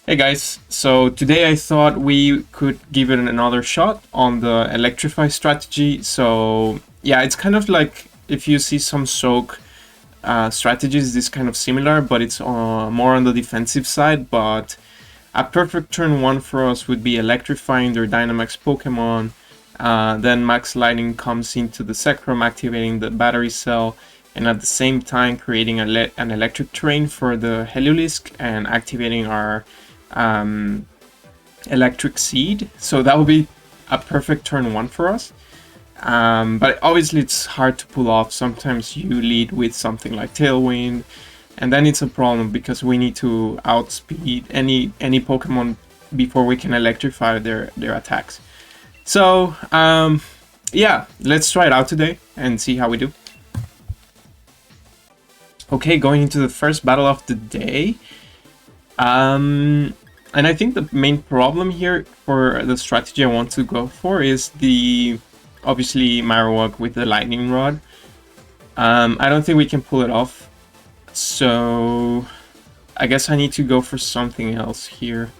Hey guys, so today I thought we could give it another shot on the Electrify strategy. So yeah, it's kind of like if you see some soak strategies, this kind of similar, but it's more on the defensive side. But a perfect turn one for us would be electrifying their Dynamax Pokemon. Then Max Lightning comes into the Zekrom, activating the battery cell, and at the same time creating an electric terrain for the Heliolisk and activating our electric seed. So that would be a perfect turn one for us. But obviously it's hard to pull off. Sometimes you lead with something like Tailwind, and then it's a problem because we need to outspeed any Pokemon before we can electrify their attacks. So yeah, let's try it out today and see how we do. Okay, going into the first battle of the day. And I think the main problem here for the strategy I want to go for is the, obviously, Marowak with the Lightning Rod. I don't think we can pull it off, so I guess I need to go for something else here.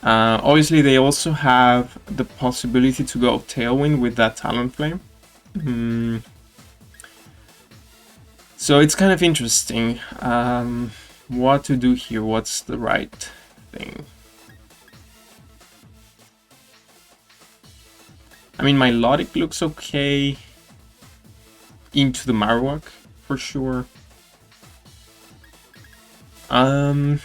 Obviously, they also have the possibility to go Tailwind with that Talonflame. So it's kind of interesting what to do here, what's the right thing. I mean, my Melodic looks okay into the Marowak for sure. I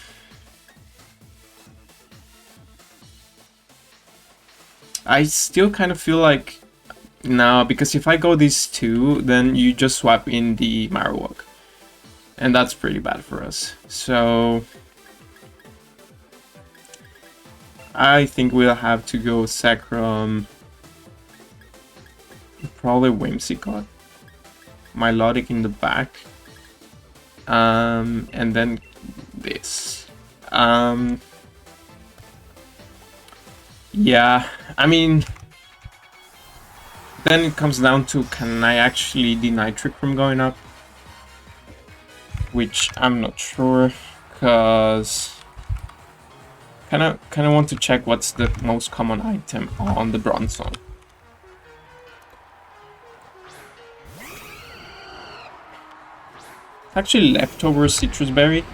still kind of feel like no, because if I go these two, then you just swap in the Marowak, and that's pretty bad for us. So I think we'll have to go Zekrom, probably Whimsicott, Milotic in the back, and then this. Yeah, I mean, then it comes down to, can I actually deny Trick from going up? Which I'm not sure, because kind of want to check what's the most common item on the Bronzong. Actually, leftover Citrus Berry.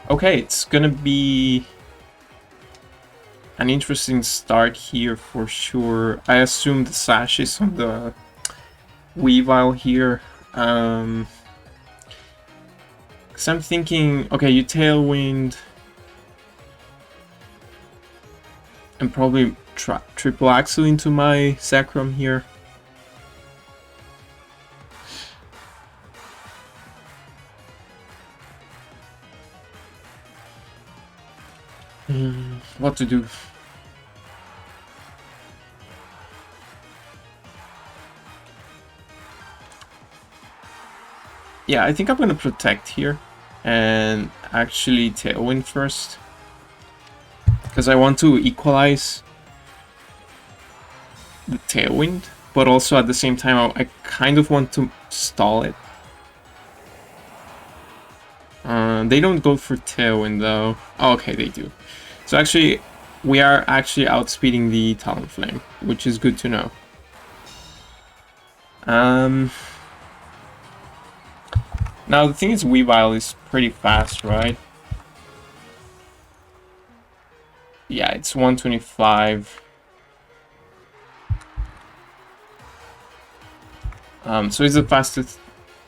Okay, it's gonna be an interesting start here for sure. I assume the Sash is on the Weavile here. Because I'm thinking, okay, you Tailwind and probably triple Axle into my Zekrom here. What to do? Yeah, I think I'm gonna protect here and actually Tailwind first, because I want to equalize the Tailwind, but also at the same time I kind of want to stall it. They don't go for Tailwind though. Oh, okay, they do. So actually, we are actually outspeeding the Talonflame, which is good to know. Now the thing is, Weavile is pretty fast, right? Yeah, it's 125. So it's the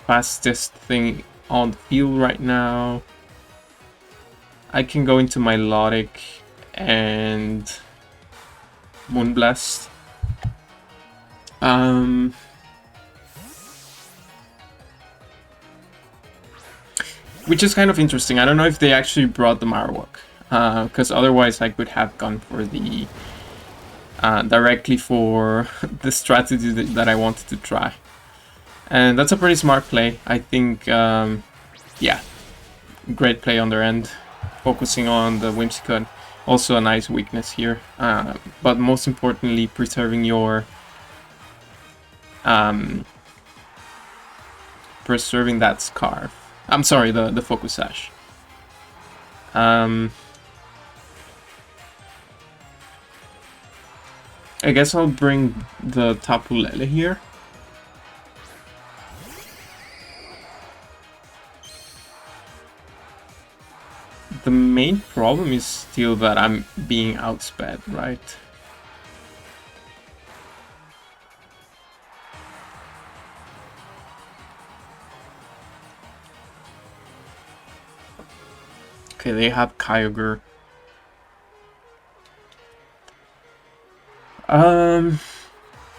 fastest thing on the field right now. I can go into my Melodic and Moonblast. Which is kind of interesting. I don't know if they actually brought the Marowak, because otherwise I could have gone for the directly for the strategy that I wanted to try. And that's a pretty smart play. I think, yeah, great play on their end, focusing on the Whimsicott. Also a nice weakness here, but most importantly, preserving your preserving that Scarf. I'm sorry, the Focus Sash. I guess I'll bring the Tapu Lele here. The main problem is still that I'm being outsped, right? Okay, they have Kyogre.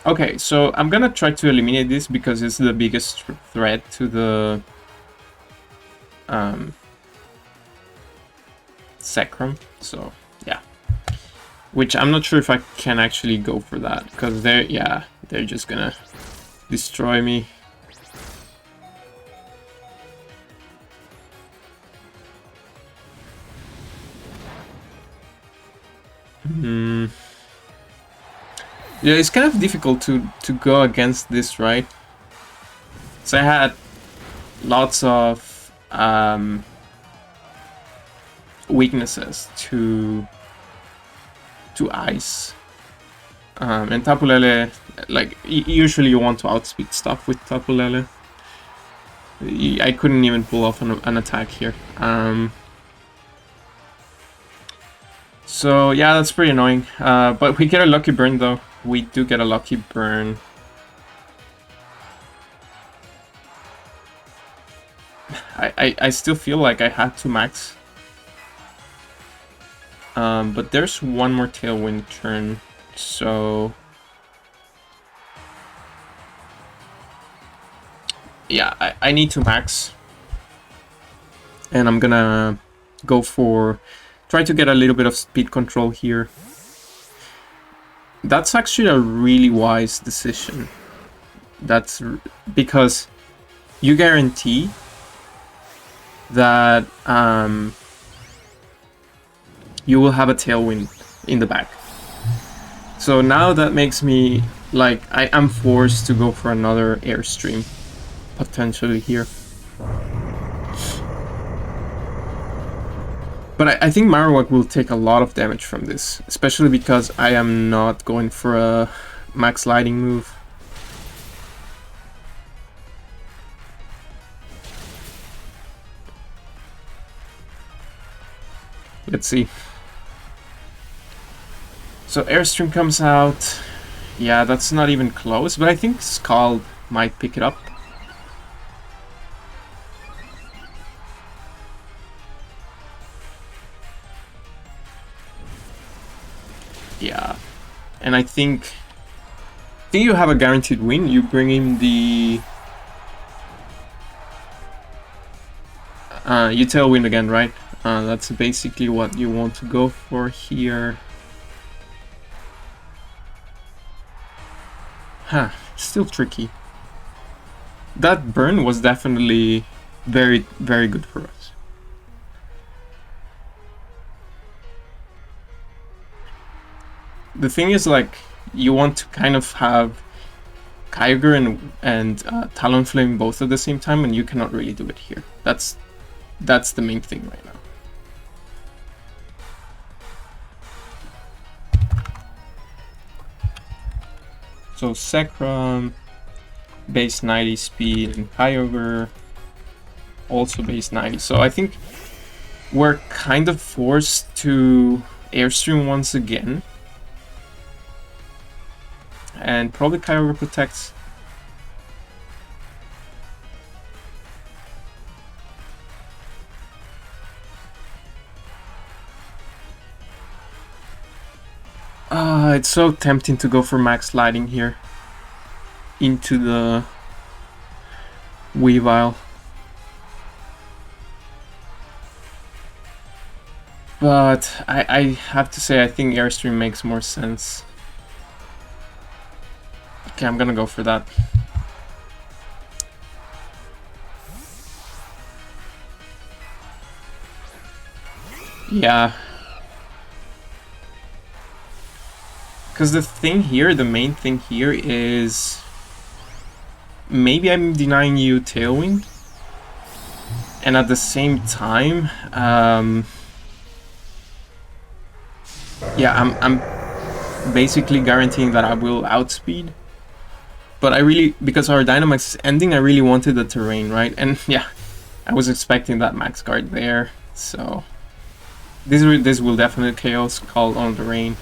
Okay, so I'm gonna try to eliminate this because it's the biggest threat to the Zekrom, so yeah. Which I'm not sure if I can actually go for that, because they're just gonna destroy me. Yeah, it's kind of difficult to go against this, right? So I had lots of weaknesses to ice, and Tapu Lele, like usually you want to outspeed stuff with Tapu Lele. I couldn't even pull off an attack here. So yeah, that's pretty annoying. But we get a lucky burn though. We do get a lucky burn. I still feel like I had to max. But there's one more Tailwind turn, so... yeah, I need to max. And I'm gonna go for... try to get a little bit of speed control here. That's actually a really wise decision. That's because you guarantee that you will have a Tailwind in the back. So now that makes me like I am forced to go for another Airstream potentially here. But I think Marowak will take a lot of damage from this, especially because I am not going for a max sliding move. Let's see. So Airstream comes out. Yeah, that's not even close, but I think Scald might pick it up. Yeah, and I think you have a guaranteed win. You bring in the you Tailwind again, right? That's basically what you want to go for here. Huh, still tricky. That burn was definitely very, very good for us. The thing is, like, you want to kind of have Kyogre and Talonflame both at the same time, and you cannot really do it here. That's the main thing right now. So Zekrom, base 90 speed, and Kyogre also base 90. So I think we're kind of forced to Airstream once again. And probably Kyogre protects. It's so tempting to go for max sliding here into the Weavile. But I have to say I think Airstream makes more sense. Okay, I'm gonna go for that. Yeah. Because the thing here, the main thing here is... maybe I'm denying you Tailwind. and at the same time, yeah, I'm basically guaranteeing that I will outspeed. But I really, because our Dynamax is ending, I really wanted the terrain, right? And yeah, I was expecting that max guard there, so this will definitely chaos call on the rain.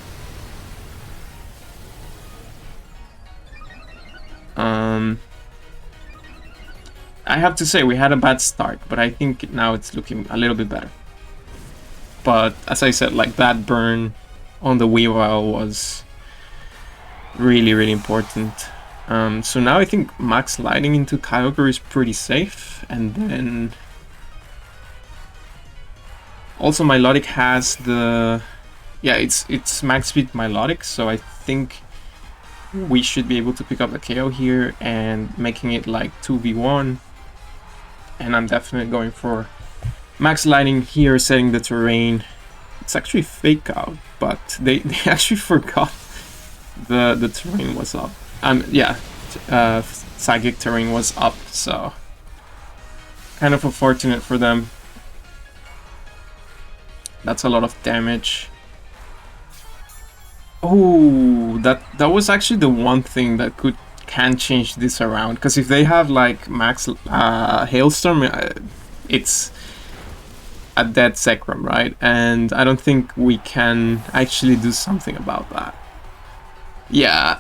I have to say we had a bad start, but I think now it's looking a little bit better. But as I said, like that burn on the Weavile was really important. So now I think max lighting into Kyogre is pretty safe, and then also Milotic has the it's max speed Milotic, so I think we should be able to pick up the KO here and making it like 2v1. And I'm definitely going for max lighting here, setting the terrain. It's actually fake out, but they actually forgot the terrain was up. Yeah, psychic terrain was up, so kind of unfortunate for them. That's a lot of damage. Oh, that was actually the one thing that can change this around, because if they have like max hailstorm, it's a dead Zekrom, right? And I don't think we can actually do something about that. Yeah.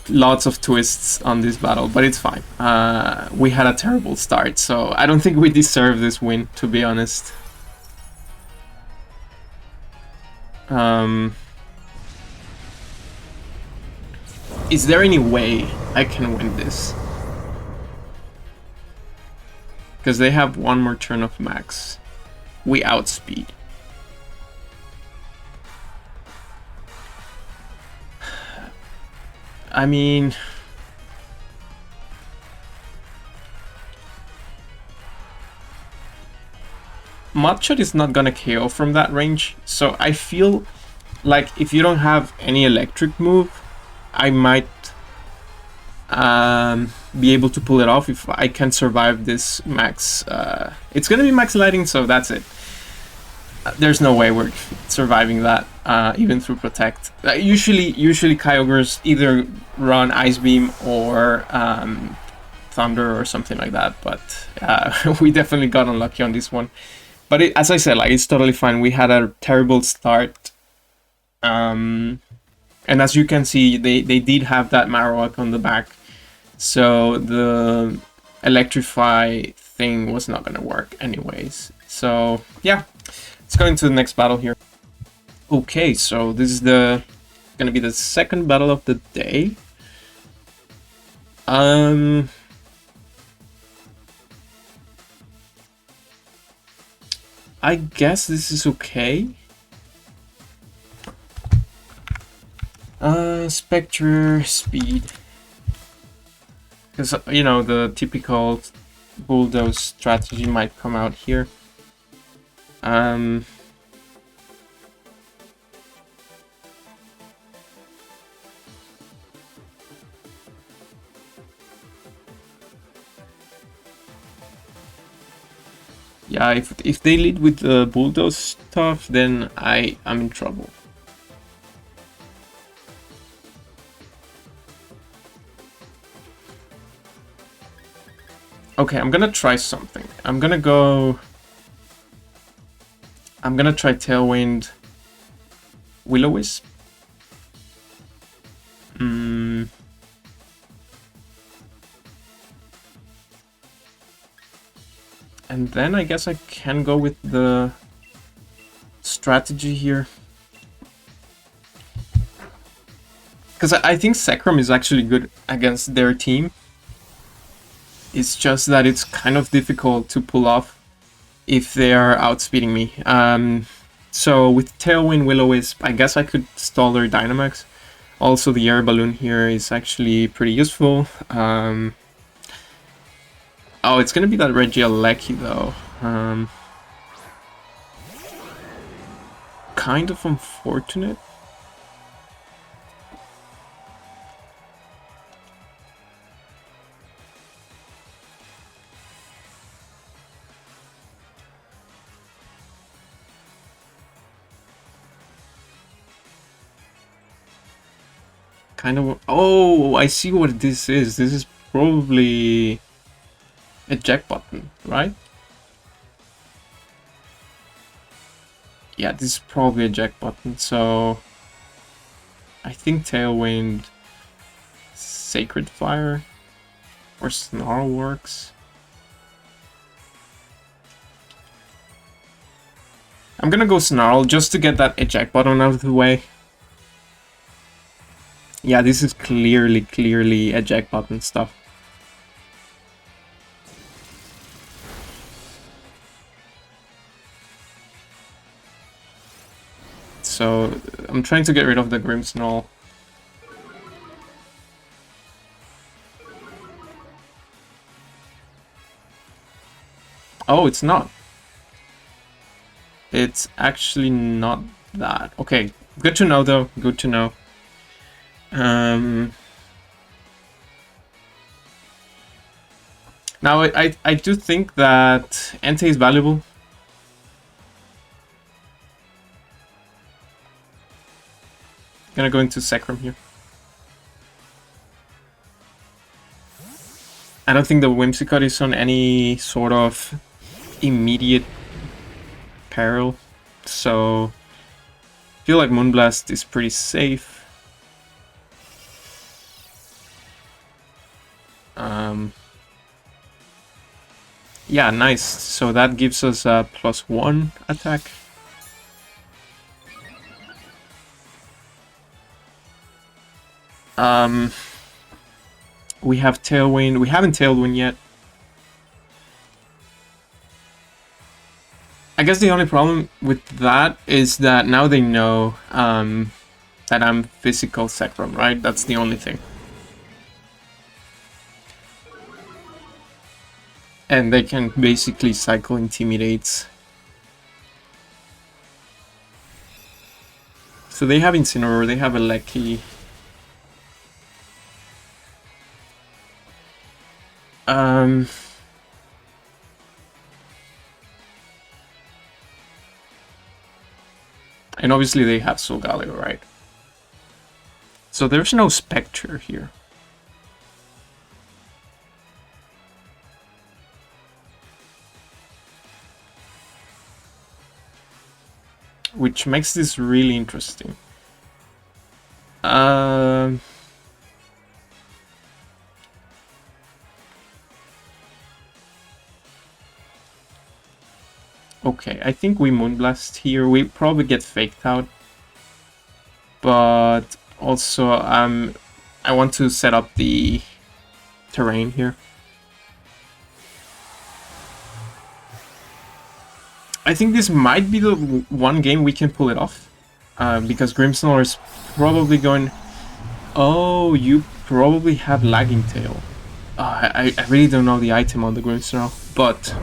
Lots of twists on this battle, but it's fine. We had a terrible start, so I don't think we deserve this win, to be honest. Is there any way I can win this? Because they have one more turn of max. We outspeed. I mean, Mudshot is not gonna KO from that range, so I feel like if you don't have any electric move, I might be able to pull it off if I can survive this max. It's gonna be max lighting, so that's it. There's no way we're surviving that, even through Protect. Usually Kyogres either run Ice Beam or Thunder or something like that, but we definitely got unlucky on this one. But as I said, like, it's totally fine. We had a terrible start. And as you can see, they did have that Marowak on the back. So the Electrify thing was not going to work anyways. So, yeah. Let's go into the next battle here. Okay, so this is going to be the second battle of the day. I guess this is okay. Spectre speed. Because, you know, the typical bulldoze strategy might come out here. Yeah, if they lead with the bulldoze stuff, then I'm in trouble. Okay, I'm gonna try something. I'm gonna try Tailwind Will-O-Wisp. And then I guess I can go with the strategy here. Because I think Zekrom is actually good against their team. It's just that it's kind of difficult to pull off if they are outspeeding me. So with Tailwind Will-O-Wisp, I guess I could stall their Dynamax. Also, the Air Balloon here is actually pretty useful. Oh, it's gonna be that Regieleki though. Kind of unfortunate. kind of... Oh, I see what this is. This is probably eject button, right? Yeah, this is probably eject button, so... I think Tailwind, Sacred Fire, or Snarl works. I'm gonna go Snarl just to get that eject button out of the way. Yeah, this is clearly eject button stuff. So, I'm trying to get rid of the Grimmsnarl. Oh, it's not. It's actually not that. Okay, good to know though, good to know. Now, I do think that Entei is valuable. Gonna go into Sacrum here. I don't think the Whimsicott is on any sort of immediate peril, so I feel like Moonblast is pretty safe. Yeah, nice. So that gives us a +1 attack. We have Tailwind. We haven't Tailwind yet. I guess the only problem with that is that now they know that I'm physical Sacrum, right? That's the only thing. And they can basically cycle Intimidates. So they have Incineroar, they have Eleki. And obviously they have Solgaleo, right? So there's no Spectre here. Which makes this really interesting. Okay, I think we Moonblast here. We probably get faked out. But also, I want to set up the terrain here. I think this might be the one game we can pull it off. Because Grimmsnarl is probably going... Oh, you probably have Lagging Tail. I really don't know the item on the Grimmsnarl, but...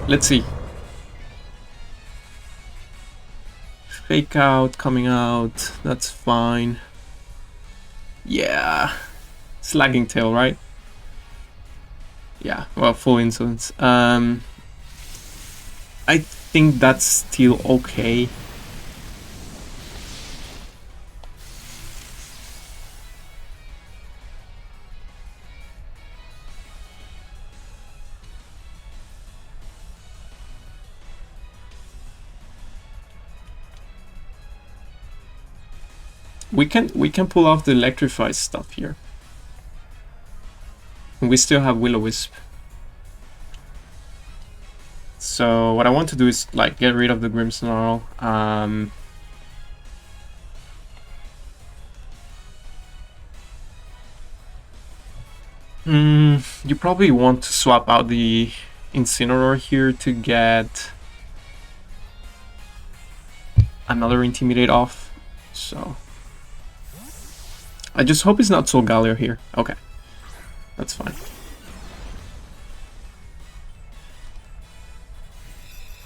Let's see. Fake out, coming out, that's fine. Yeah. It's Lagging Tail, right? Yeah, well, full insolence. I think that's still okay. We can pull off the Electrified stuff here. We still have Will-O-Wisp. So what I want to do is like get rid of the Grimmsnarl. You probably want to swap out the Incineroar here to get another Intimidate off. So I just hope it's not Solgaleo here. Okay. That's fine.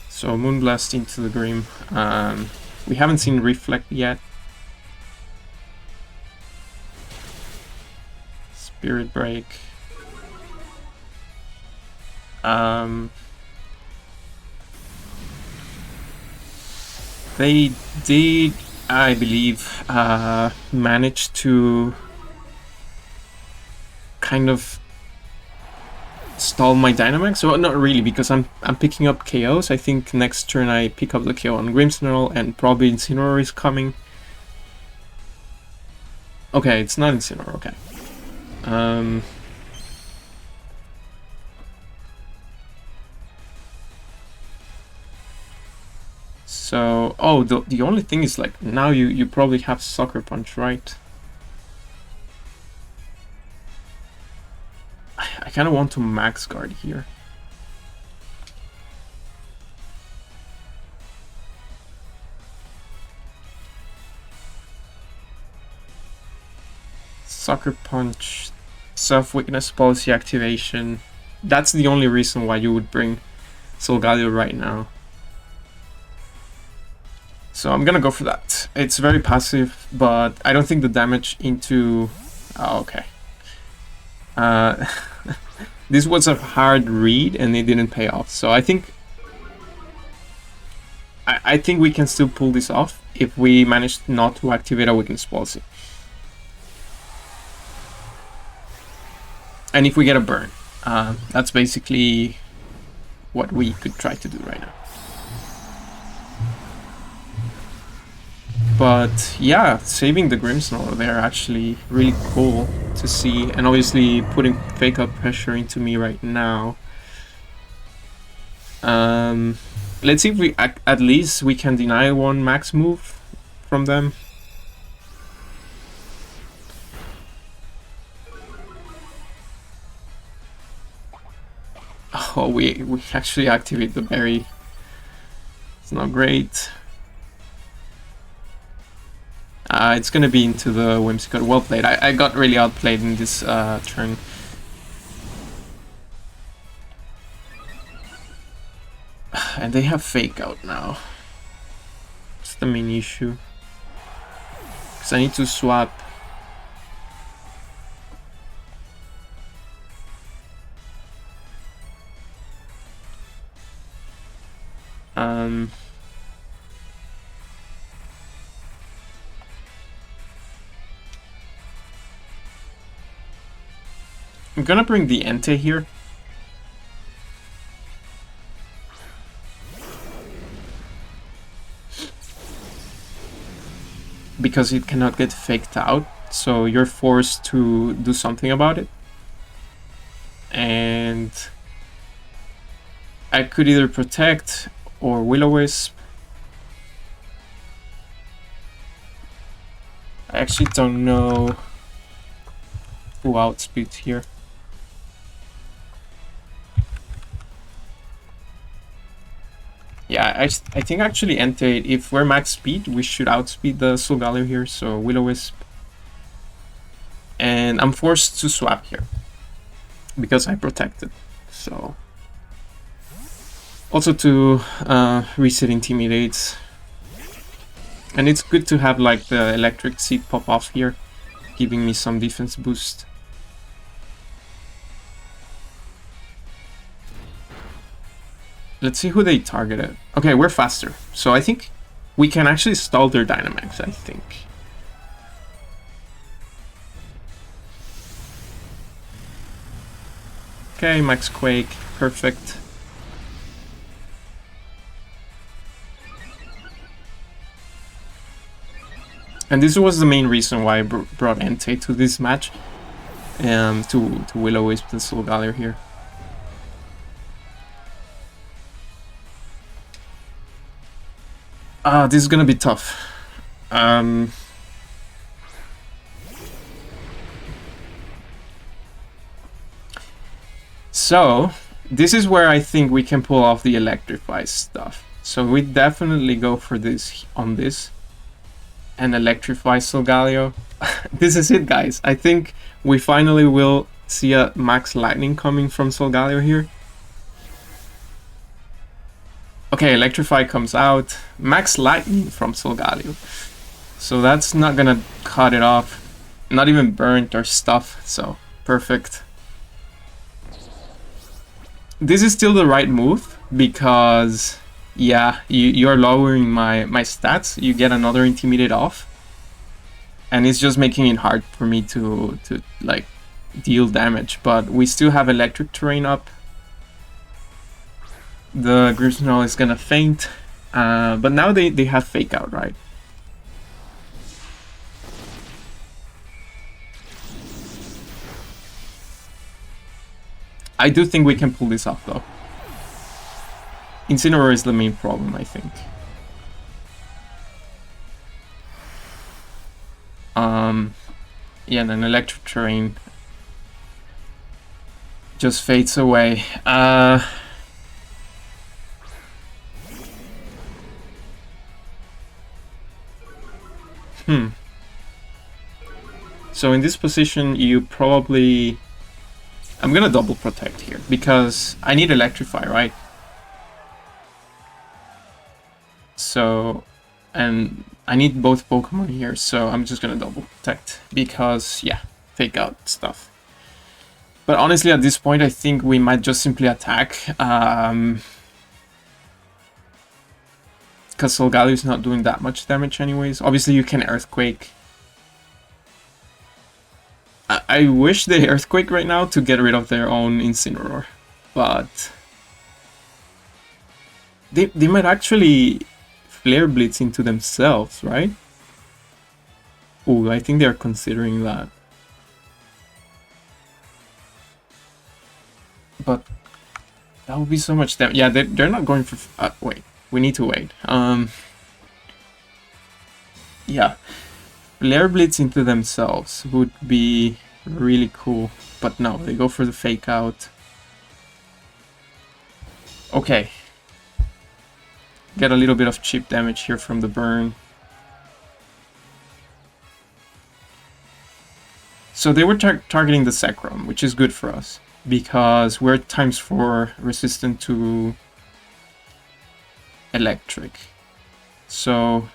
So Moonblast into the Grim. We haven't seen Reflect yet. Spirit Break. They did I believe, managed to kind of stall my Dynamax. So not really, because I'm picking up KOs. I think next turn I pick up the KO on Grimmsnarl, and probably Incineroar is coming. Okay, it's not Incineroar, okay. So, oh, the only thing is, like, now you probably have Sucker Punch, right? I kind of want to max guard here. Sucker Punch, self-weakness policy activation. That's the only reason why you would bring Solgaleo right now. So I'm gonna go for that. It's very passive, but I don't think the damage into... Oh, okay. This was a hard read and it didn't pay off. So I think... I think we can still pull this off if we manage not to activate a weakness policy. And if we get a burn. That's basically what we could try to do right now. But yeah, saving the Grimmsnarl there actually really cool to see, and obviously putting fake out pressure into me right now. Let's see if we at least we can deny one max move from them. Oh, we actually activate the berry. It's not great. It's gonna be into the Whimsicott. Well played. I got really outplayed in this turn. And they have fake out now. It's the main issue. Because I need to swap. I'm gonna bring the Entei here. Because it cannot get faked out, so you're forced to do something about it. And I could either protect or Will-O-Wisp. I actually don't know who outspeeds here. Yeah, I think actually Entei, if we're max speed, we should outspeed the Solgaleo here, so Will-O-Wisp. And I'm forced to swap here, because I protected, so... Also to reset Intimidates. And it's good to have like the Electric Seed pop off here, giving me some defense boost. Let's see who they targeted. Okay, we're faster. So I think we can actually stall their Dynamax, I think. Okay, Max Quake. Perfect. And this was the main reason why I brought Entei to this match. To Will-O-Wisp and Solgaleo here. This is gonna be tough. So, this is where I think we can pull off the Electrify stuff. So we definitely go for this on this. And Electrify Solgaleo. This is it, guys. I think we finally will see a Max Lightning coming from Solgaleo here. Okay, Electrify comes out. Max Lightning from Solgaleo. So that's not gonna cut it off. Not even burnt or stuff, so perfect. This is still the right move, because Yeah, you're lowering my stats. You get another Intimidate off. And it's just making it hard for me to like deal damage. But we still have electric terrain up. The Grimmsnarl is gonna faint. But now they have Fake Out, right? I do think we can pull this off though. Incineroar is the main problem, I think. Yeah, and then electric terrain just fades away. So in this position, you probably... I'm gonna double protect here, because I need Electrify, right? So... And I need both Pokemon here, so I'm just gonna double protect, because, yeah, Fake Out stuff. But honestly, at this point, I think we might just simply attack. Because Solgaleo is not doing that much damage anyways. Obviously, you can Earthquake. I wish they Earthquake right now to get rid of their own Incineroar. But... They might actually Flare Blitz into themselves, right? Oh, I think they're considering that. But that would be so much damage. Yeah, they're not going for... wait, we need to wait. Yeah, Flare Blitz into themselves would be really cool. But no, they go for the Fake Out. Okay. Get a little bit of cheap damage here from the burn. So they were targeting the Zekrom, which is good for us, because we're ×4 resistant to electric. So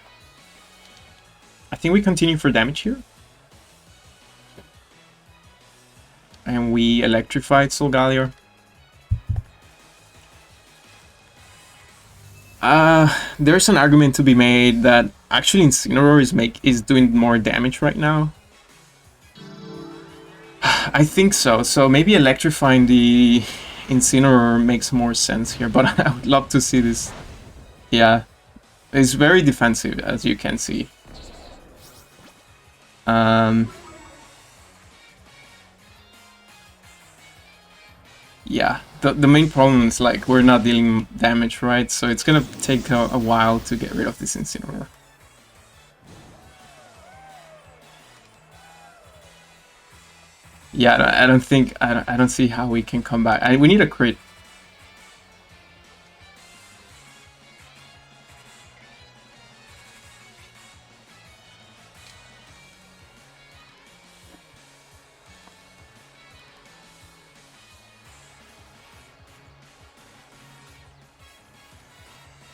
I think we continue for damage here. And we electrified Solgaleo. There's an argument to be made that actually Incineroar is doing more damage right now. I think so. So maybe electrifying the Incineroar makes more sense here, but I would love to see this. Yeah, it's very defensive, as you can see. Yeah, the main problem is like we're not dealing damage, right? So it's gonna take a while to get rid of this Incineroar. Yeah, I don't think I don't see how we can come back. We need a crit.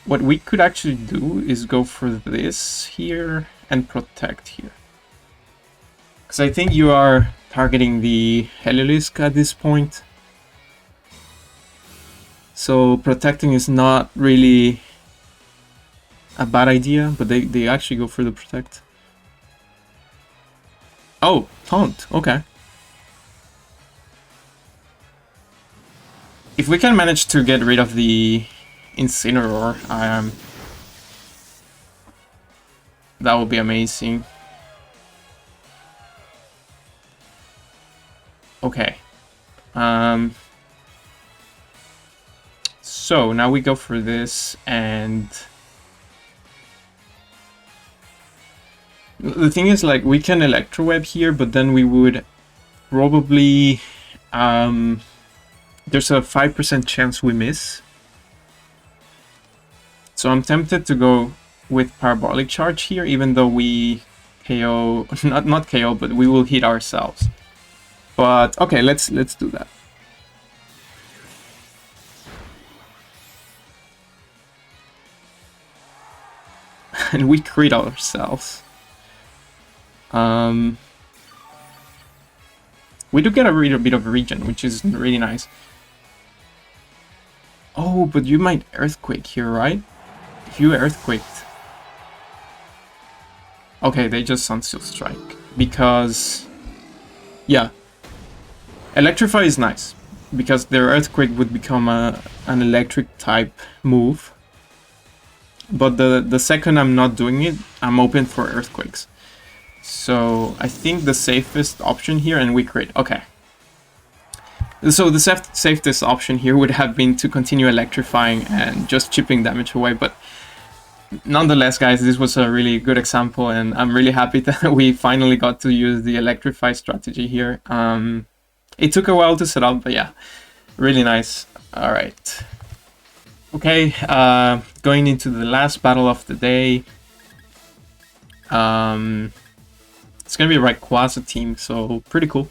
What we could actually do is go for this here and protect here. Because I think you are targeting the Heliolisk at this point. So protecting is not really a bad idea, but they actually go for the protect. Oh, taunt, okay. If we can manage to get rid of the Incineroar, that would be amazing. Okay. So now we go for this, and the thing is, like, we can Electroweb here, but then we would probably there's a 5% chance we miss. So I'm tempted to go with Parabolic Charge here, even though we KO, not KO, but we will hit ourselves. But okay, let's do that. And we crit ourselves. We do get a little bit of regen, which is really nice. Oh, but you might Earthquake here, right? if you Earthquake... Okay, they just Sunsteel Strike. Because... Yeah. Electrify is nice. Because their Earthquake would become an electric type move. But the second I'm not doing it, I'm open for Earthquakes. So I think the safest option here, and we crit. Okay. So the safest option here would have been to continue electrifying and just chipping damage away, but nonetheless, guys, this was a really good example, and I'm really happy that we finally got to use the Electrify strategy here. It took a while to set up, but yeah, really nice. All right. Okay, going into the last battle of the day. It's gonna be a Rayquaza team, so pretty cool.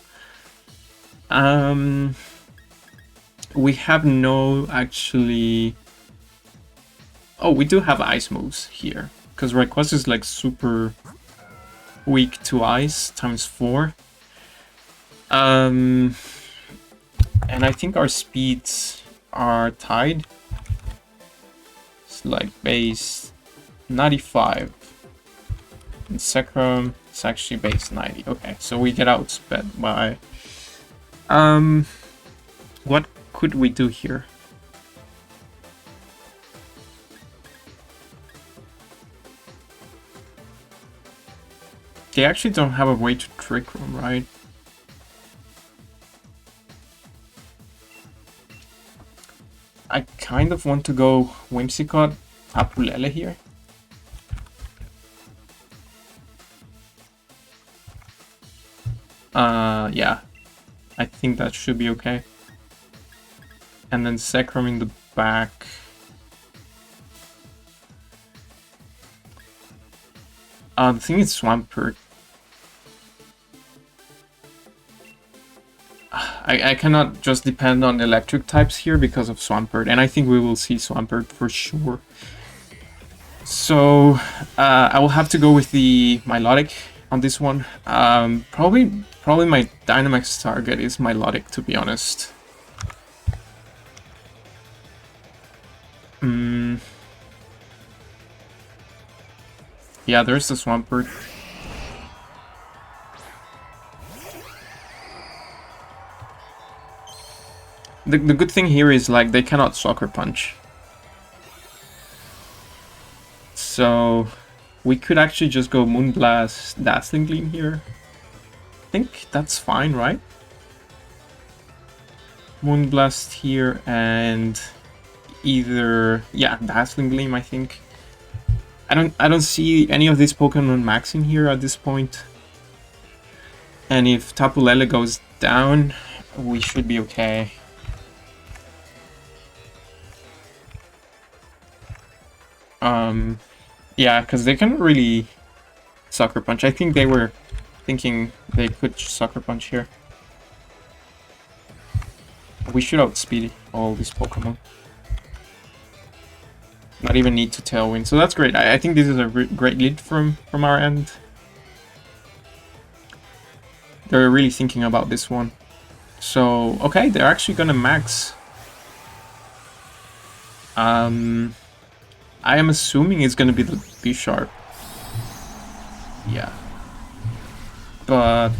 We have no actually... Oh, we do have ice moves here, because Rayquaza is like super weak to ice ×4. And I think our speeds are tied. It's like base 95. And Sekrom is actually base 90. Okay, so we get outsped by... What could we do here? They actually don't have a way to trick room, right? I kind of want to go Whimsicott, Tapu Lele here. Yeah. I think that should be okay. And then Sekrom in the back. The thing is Swampert. I cannot just depend on electric types here because of Swampert, and I think we will see Swampert for sure. So I will have to go with the Milotic on this one. Probably my Dynamax target is Milotic, to be honest. Yeah, there's the Swampert. The good thing here is, like, they cannot Sucker Punch. So we could actually just go Moonblast, Dazzling Gleam here. I think that's fine, right? Moonblast here and either... Yeah, Dazzling Gleam, I think. I don't see any of these Pokemon maxing here at this point. And if Tapu Lele goes down, we should be okay. Yeah, because they can really Sucker Punch. I think they were thinking they could Sucker Punch here. We should outspeed all these Pokemon. Not even need to Tailwind, so that's great. I think this is a great lead from our end. They're really thinking about this one. So, okay, they're actually gonna max. I am assuming it's gonna be the B-Sharp. Yeah. But...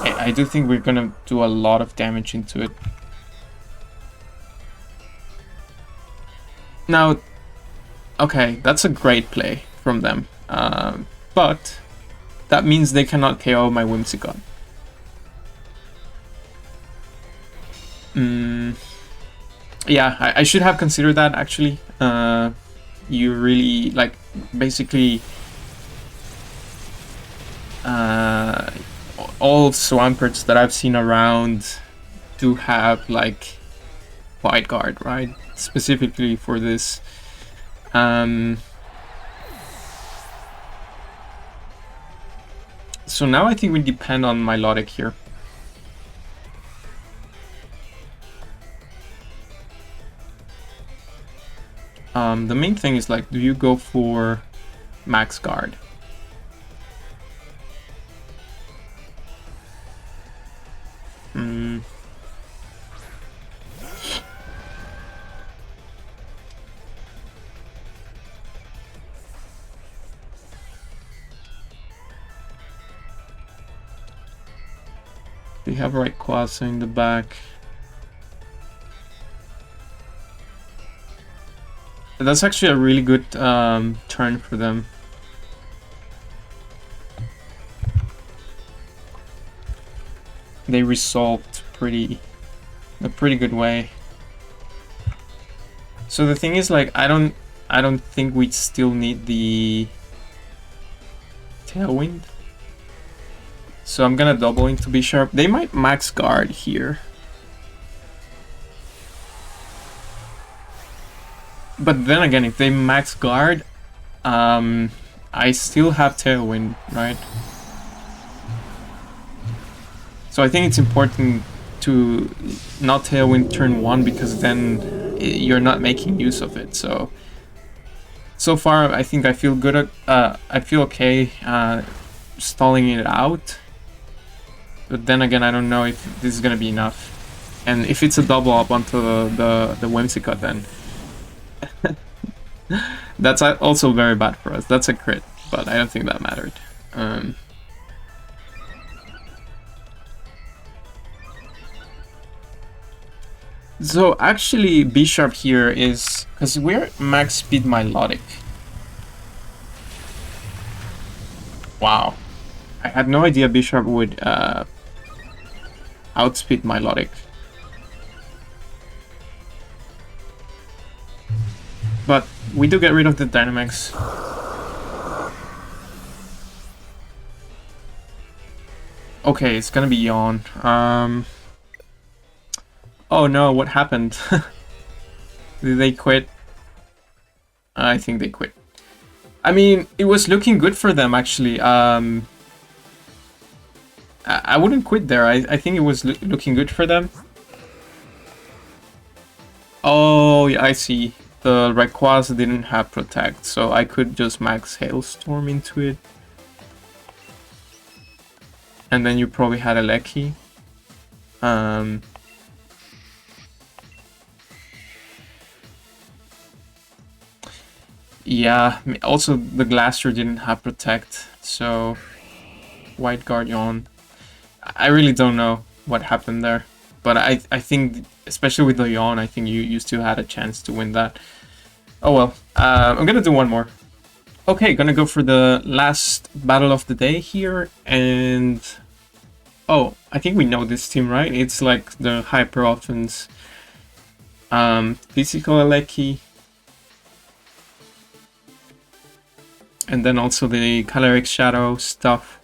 I do think we're gonna do a lot of damage into it. Now, okay, that's a great play from them. But that means they cannot KO my Whimsicott. Yeah, I should have considered that, actually. You really, like, basically... all Swamperts that I've seen around do have, like, Wide Guard, right? Specifically for this. So now I think we depend on Milotic here. The main thing is, like, do you go for Max Guard? They have Rayquaza in the back. That's actually a really good turn for them. They resolved in a pretty good way. So the thing is, like, I don't think we still need the Tailwind. So I'm gonna double into B-Sharp. They might max guard here. But then again, if they max guard, I still have Tailwind, right? So I think it's important to not Tailwind turn 1, because then you're not making use of it. So far, I think I feel good. I feel okay stalling it out. But then again, I don't know if this is gonna be enough. And if it's a double up onto the Whimsicott, then that's also very bad for us. That's a crit, but I don't think that mattered. So actually, B-Sharp here is... because we're max speed Milotic. Wow. I had no idea B-Sharp would outspeed Milotic. But we do get rid of the Dynamax. Okay, it's gonna be Yawn. Oh no, what happened? Did they quit? I think they quit. I mean, it was looking good for them, actually. I wouldn't quit there. I think it was looking good for them. Oh, yeah, I see. The Rayquaza didn't have Protect, so I could just max Hailstorm into it. And then you probably had a Lecky. Yeah, also the Glastrier didn't have Protect, so White Guardian. I really don't know what happened there, but I think, especially with the Yawn, I think you still had a chance to win that. Oh well, I'm gonna do one more. Okay, gonna go for the last battle of the day here, and... oh, I think we know this team, right? It's like the Hyper Offense, Physical Aleki, and then also the Caloric Shadow stuff.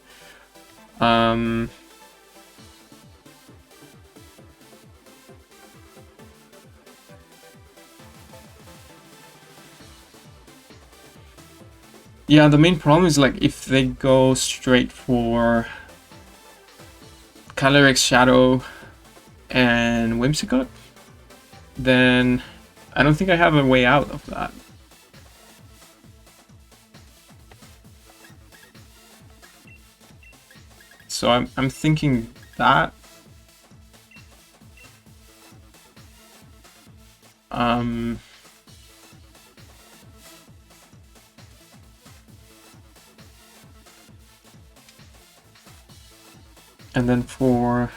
Yeah, the main problem is, like, if they go straight for Caloric Shadow and Whimsicott, then I don't think I have a way out of that. So I'm thinking that. And then for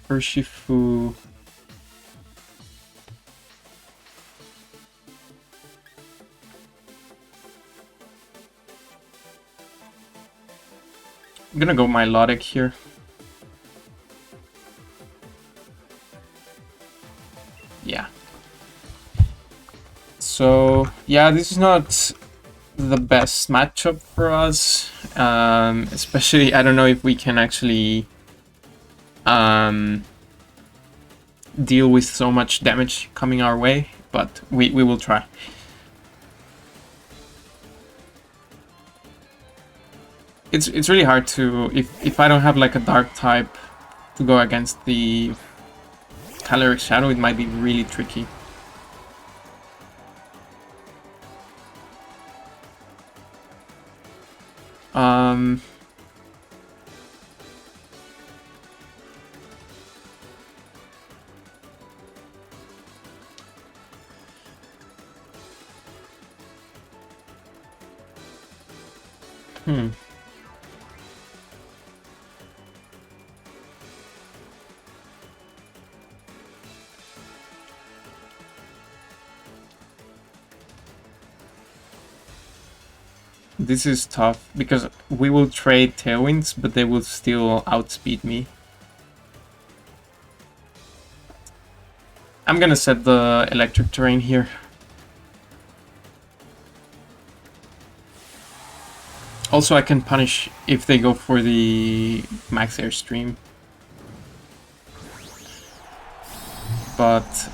Urshifu, I'm gonna go Milotic here. Yeah. So, yeah, this is not the best matchup for us. Especially, I don't know if we can actually deal with so much damage coming our way, but we will try. It's really hard to, if I don't have like a dark type to go against the Caloric Shadow, it might be really tricky. This is tough, because we will trade Tailwinds, but they will still outspeed me. I'm gonna set the electric terrain here. Also, I can punish if they go for the max airstream. But,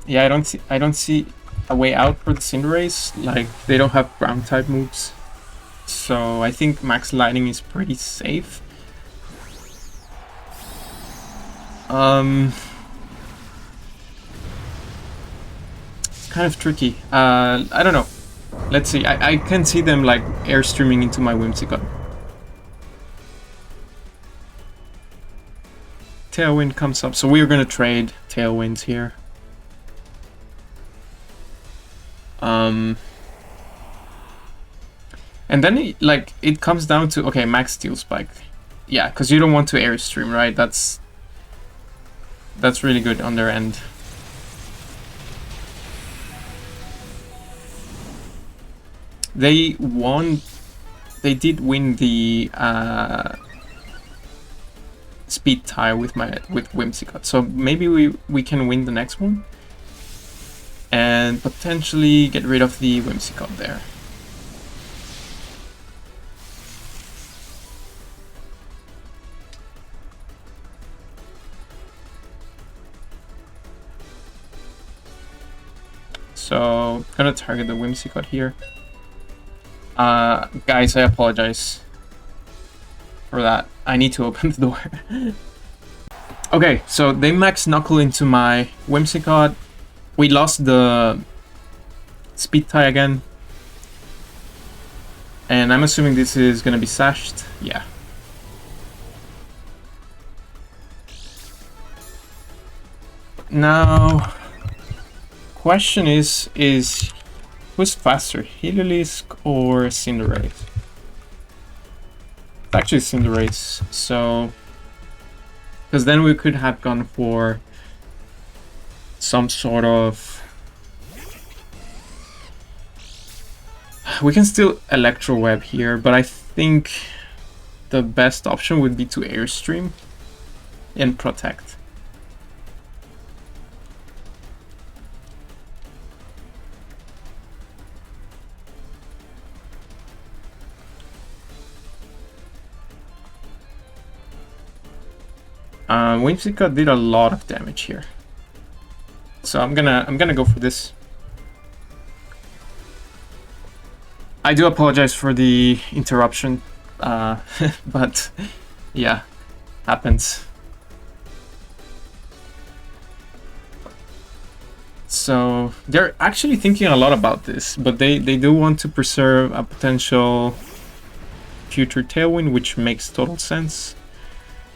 yeah, I don't see a way out for the Cinderace. Like, they don't have ground type moves. So I think max lightning is pretty safe. It's kind of tricky. I don't know. Let's see. I can see them like airstreaming into my Whimsicott. Tailwind comes up, so we're gonna trade Tailwinds here. And then it comes down to, okay, max Steel Spike. Yeah, because you don't want to airstream, right? That's really good on their end. They did win the speed tie with Whimsicott, so maybe we can win the next one and potentially get rid of the Whimsicott there. So, I'm gonna target the Whimsicott here. Guys, I apologize for that. I need to open the door. Okay, so they max Knuckle into my Whimsicott. We lost the speed tie again. And I'm assuming this is gonna be sashed. Yeah. Now, question is who's faster, Heliolisk or Cinderace? It's actually Cinderace, so because then we could have gone for some sort of, we can still Electro Web here, but I think the best option would be to Airstream and Protect. Whimsicott did a lot of damage here, so I'm gonna go for this. I do apologize for the interruption, but yeah, happens. So they're actually thinking a lot about this, but they do want to preserve a potential future Tailwind, which makes total sense.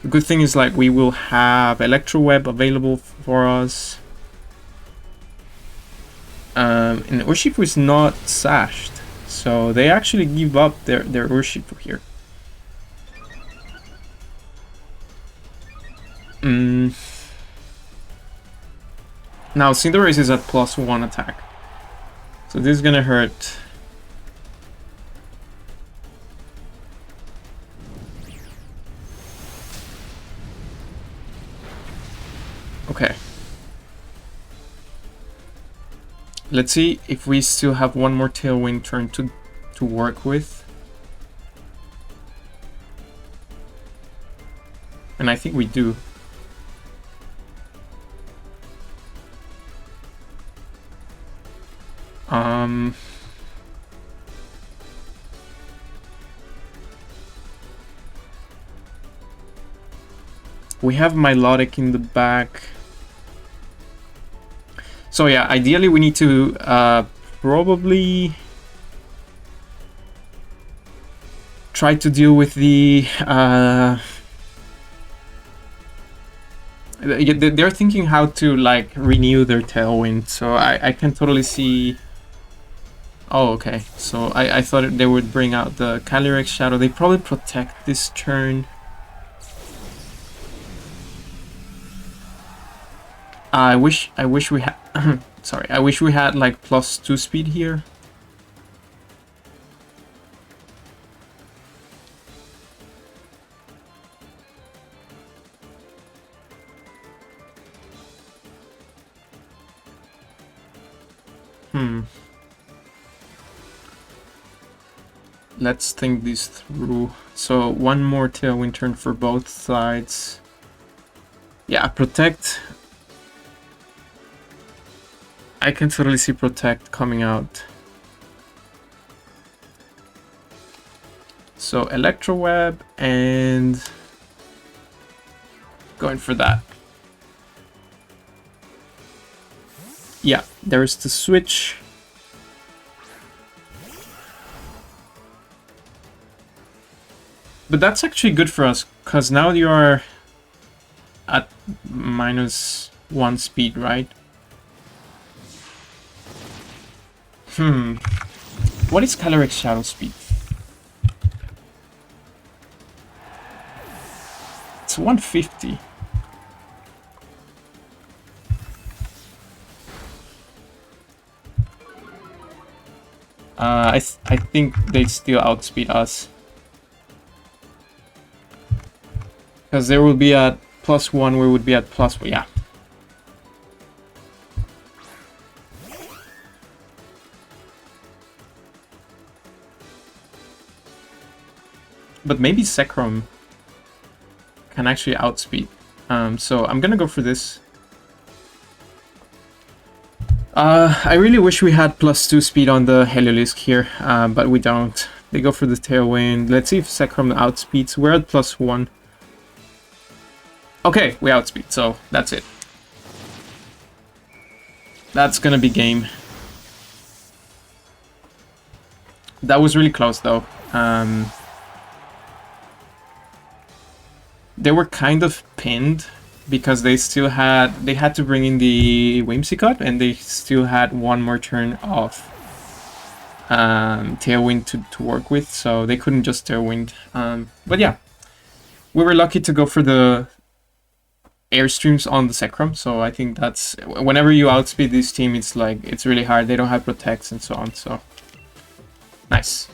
The good thing is, like, we will have Electro Web available for us. And Urshifu is not sashed, so they actually give up their Urshifu here. Now Cinderace is at +1 attack, so this is gonna hurt. Okay. Let's see if we still have one more Tailwind turn to work with. And I think we do. We have Milotic in the back. So yeah, ideally we need to probably try to deal with the... they're thinking how to, like, renew their Tailwind, so I can totally see... Oh, okay. So I thought they would bring out the Calyrex Shadow. They probably protect this turn. I wish we had sorry, I wish we had like +2 speed here. Let's think this through. So one more tailwind turn for both sides. Yeah, protect. I can totally see protect coming out. So electro web and going for that. Yeah, there's the switch. But that's actually good for us, because now you are at -1 speed, right? What is Caloric's shadow speed? It's 150. I think they still outspeed us. Because they will be at +1, we would be at +1, yeah. But maybe Zekrom can actually outspeed. So I'm gonna go for this. I really wish we had +2 speed on the Heliolisk here, but we don't. They go for the Tailwind. Let's see if Zekrom outspeeds. We're at +1. Okay, we outspeed, so that's it. That's gonna be game. That was really close, though. They were kind of pinned because they had to bring in the Whimsicott, and they still had one more turn of Tailwind to work with, so they couldn't just Tailwind. But yeah, we were lucky to go for the Airstreams on the Zekrom, so I think that's... Whenever you outspeed this team, it's really hard. They don't have protects and so on, so... Nice.